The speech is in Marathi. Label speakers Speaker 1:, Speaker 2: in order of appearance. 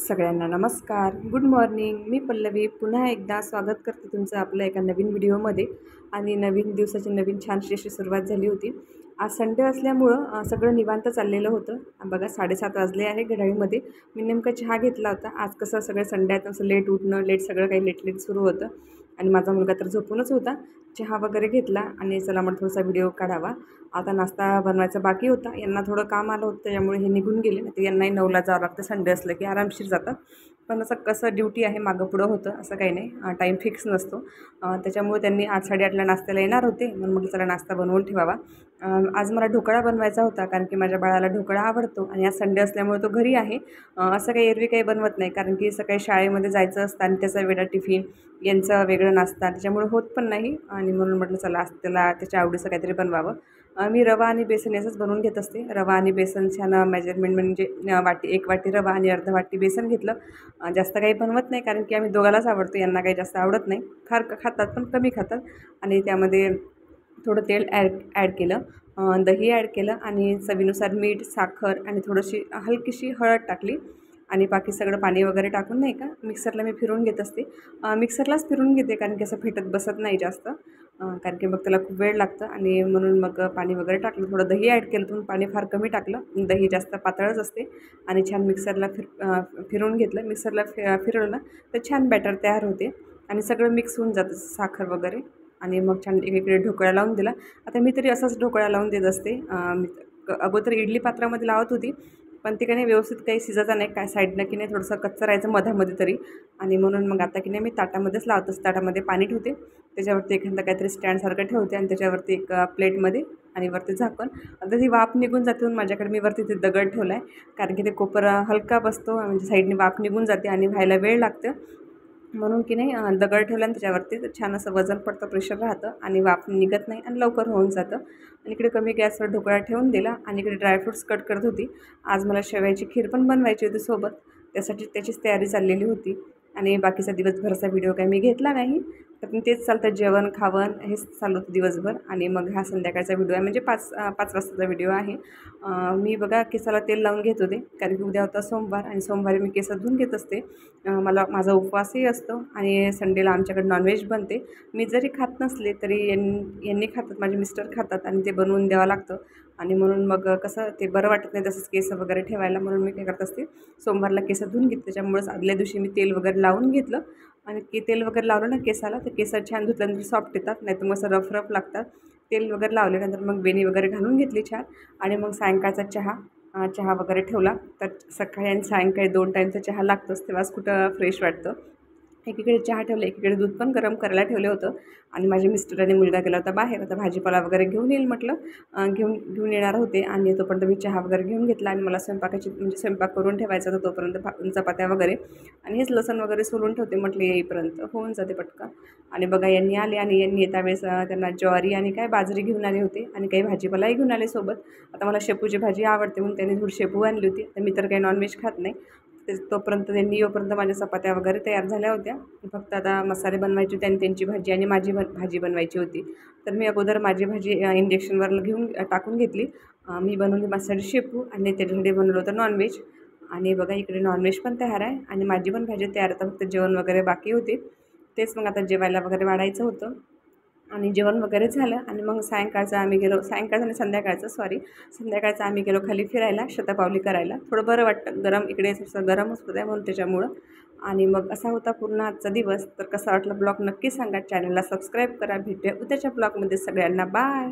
Speaker 1: सगळ्यांना नमस्कार, गुड मॉर्निंग. मी पल्लवी पुन्हा एकदा स्वागत करते तुमचं आपल्या एका नवीन व्हिडिओमध्ये. आणि नवीन दिवसाची नवीन छानशी अशी सुरुवात झाली होती. आज संडे असल्यामुळं सगळं निवांत चाललेलं होतं. बघा 7:30 वाजले आहे घड्याळीमध्ये. मी नेमका चहा घेतला होता. आज कसं सगळं संडे आहे, असं लेट उठणं, लेट सगळं काही लेट लेट सुरू होतं. आणि माझा मुलगा तर झोपूनच होता. चहा वगैरे घेतला आणि चला मग थोडासा व्हिडिओ काढावा. आता नाश्ता बनवायचा बाकी होता. यांना थोडं काम आलं होतं, त्यामुळे हे निघून गेले. तर यांनाही 9ला जावं लागतं. संडे असलं की आरामशीर जातात. पण असं कसं ड्युटी आहे मागं पुढं होतं, असं काही नाही, टाईम फिक्स नसतो. त्याच्यामुळे त्यांनी 8-8:30ला नाश्त्याला येणार होते, म्हणून म्हटलं चला नाश्ता बनवून ठेवावा. आज मला ढोकळा बनवायचा होता, कारण की माझ्या बाळाला ढोकळा आवडतो आणि आज संडे असल्यामुळे तो घरी आहे. असं काही एरवी काही बनवत नाही, कारण की सकाळी शाळेमध्ये जायचं असतं आणि त्याचा वेगळा टिफिन, यांचा वेगळं नाश्ता, त्याच्यामुळे होत पण नाही. आणि म्हणून म्हटलं चला आज त्याला त्याच्या आवडीचं काहीतरी बनवावं. मी रवा आणि बेसन याचंच बनवून घेत असते. रवा आणि बेसन छान मेजरमेंट म्हणजे वाटी 1 वाटी रवा आणि अर्धा वाटी बेसन घेतलं. जास्त काही बनवत नाही, कारण की आम्ही दोघालाच आवडतो, यांना काही जास्त आवडत नाही. फार खातात पण कमी खातात. आणि त्यामध्ये थोडं तेल ॲड केलं, दही ॲड केलं आणि चवीनुसार मीठ, साखर आणि थोडीशी हलकीशी हळद टाकली. आणि बाकी सगळं पाणी वगैरे टाकून नाही का मिक्सरला मी फिरवून घेत असते. मिक्सरलाच फिरवून घेते, कारण की असं फेटत बसत नाही जास्त, कारण की मग त्याला खूप वेळ लागतं. आणि म्हणून मग पाणी वगैरे टाकलं, थोडं दही ॲड केलं, तुम्ही पाणी फार कमी टाकलं, दही जास्त पातळच असते. आणि छान मिक्सरला फिरवून घेतलं. मिक्सरला फिरवलं ना तर छान बॅटर तयार होते आणि सगळं मिक्स होऊन जातं, साखर वगैरे. आणि मग छान एकीकडे ढोकळा लावून दिला. आता मी तरी असाच ढोकळा लावून देत असते. मी अगोदर इडली पात्रामध्ये लावत होती, पण ते काही नाही व्यवस्थित काही शिजायचं नाही, काय साईडनं की नाही थोडंसं कच्चं राहायचं मधामध्ये तरी. आणि म्हणून मग आता की नाही मी ताटामध्येच लावत असते. ताटामध्ये पाणी ठेवते, त्याच्यावरती एखादं काहीतरी स्टँडसारखं ठेवते आणि त्याच्यावरती एक प्लेटमध्ये आणि वरती झाकण. आता ती वाफ निघून जाते, म्हणून माझ्याकडे मी वरती ते दगड ठेवला आहे, कारण की ते कोपरा हलका बसतो, म्हणजे साईडने वाफ निघून जाते आणि व्हायला वेळ लागतं. म्हणून की नाही दगड ठेवला आणि त्याच्यावरती तर छान असं वजन पडतं, प्रेशर राहतं आणि वाफ निघत नाही आणि लवकर होऊन जातं. आणि इकडे कमी गॅसवर ढोकळा ठेवून दिला आणि इकडे ड्रायफ्रूट्स कट करत होती. आज मला शेवयाची खीर पण बनवायची होती सोबत, त्यासाठी त्याचीच तयारी चाललेली होती. आणि बाकीचा दिवसभराचा व्हिडिओ काही मी घेतला नाही, तर पण तेच चालतं, जेवण खावण हेच चालू होतं दिवसभर. आणि मग हा संध्याकाळचा व्हिडिओ आहे, म्हणजे 5 वाजताचा व्हिडिओ आहे. मी बघा केसाला तेल लावून घेत होते, कारण की उद्या होता सोमवार आणि सोमवारी मी केस धुवून घेत असते. माझा उपवासही असतो आणि संडेला आमच्याकडे नॉनव्हेज बनते. मी जरी खात नसले तरी यांनी खातात, माझे मिस्टर खातात आणि ते बनवून द्यावं लागतं. आणि म्हणून मग कसं ते बरं वाटत नाही तसंच केस वगैरे ठेवायला, म्हणून मी काय करत असते, सोमवारला केस धुवून घेते. त्याच्यामुळेच आदल्या दिवशी मी तेल वगैरे लावून घेतलं. आणि तेल वगैरे लावलं ना केसाला, तर केस छान धुतल्यानंतर सॉफ्ट येतात, नाही तर मग असं रफ रफ लागतात. तेल वगैरे लावल्यानंतर मग वेणी वगैरे घालून घेतली छान. आणि मग सायंकाळचा चहा वगैरे ठेवला. तर सकाळी आणि सायंकाळी 2 टाईमचा चहा लागतोच, तेव्हाच कुठं फ्रेश वाटतं. एकीकडे चहा ठेवला, एकीकडे दूध पण गरम करायला ठेवलं होतं. आणि माझे मिस्टर आणि मुलगा गेला होता बाहेर, आता भाजीपाला वगैरे घेऊन येईल म्हटलं. घेऊन येणार होते आणि तोपर्यंत मी चहा वगैरे घेऊन घेतला. आणि मला म्हणजे स्वयंपाक करून ठेवायचा होता तोपर्यंत, चपात्या वगैरे. आणि हेच लसण वगैरे सोलून ठेवते म्हटलं, येईपर्यंत होऊन जाते पटकन. आणि बघा यांनी आले आणि यांनी येता वेळेस त्यांना ज्वारी आणि बाजरी घेऊन आले होते आणि काही भाजीपालाही घेऊन आले सोबत. आता मला शेपूची भाजी आवडते, म्हणून त्यांनी थोडी शेपू आणली होती. तर मी तर काही नॉनव्हेज खात नाही. तोपर्यंत त्यांनी येऊपर्यंत माझ्या चपात्या वगैरे तयार झाल्या होत्या. फक्त आता मसाले बनवायचे होते आणि त्यांची भाजी आणि माझी भाजी बनवायची होती. तर मी अगोदर माझी भाजी इंडक्शनवर टाकून घेतली. मी बनवली मसाले शेपू आणि त्याच्यासाठी बनवलं होतं नॉनव्हेज. आणि बघा इकडे नॉनव्हेज पण तयार आहे आणि माझी पण भाजी तयार, आता फक्त जेवण वगैरे बाकी होते. तेच मग आता जेवायला वगैरे वाढायचं होतं. आणि जेवण वगैरे झालं आणि मग सायंकाळचं आणि संध्याकाळचं आम्ही गेलो खाली फिरायला, शतपावली करायला. थोडं बरं वाटतं, गरम इकडे थोडंसं गरमच होतं आहे म्हणून त्याच्यामुळं. आणि मग असा होता पूर्ण आजचा दिवस. तर कसा वाटला ब्लॉग नक्की सांगा, चॅनलला सबस्क्राईब करा. भेटूया उद्याच्या ब्लॉगमध्ये. सगळ्यांना बाय.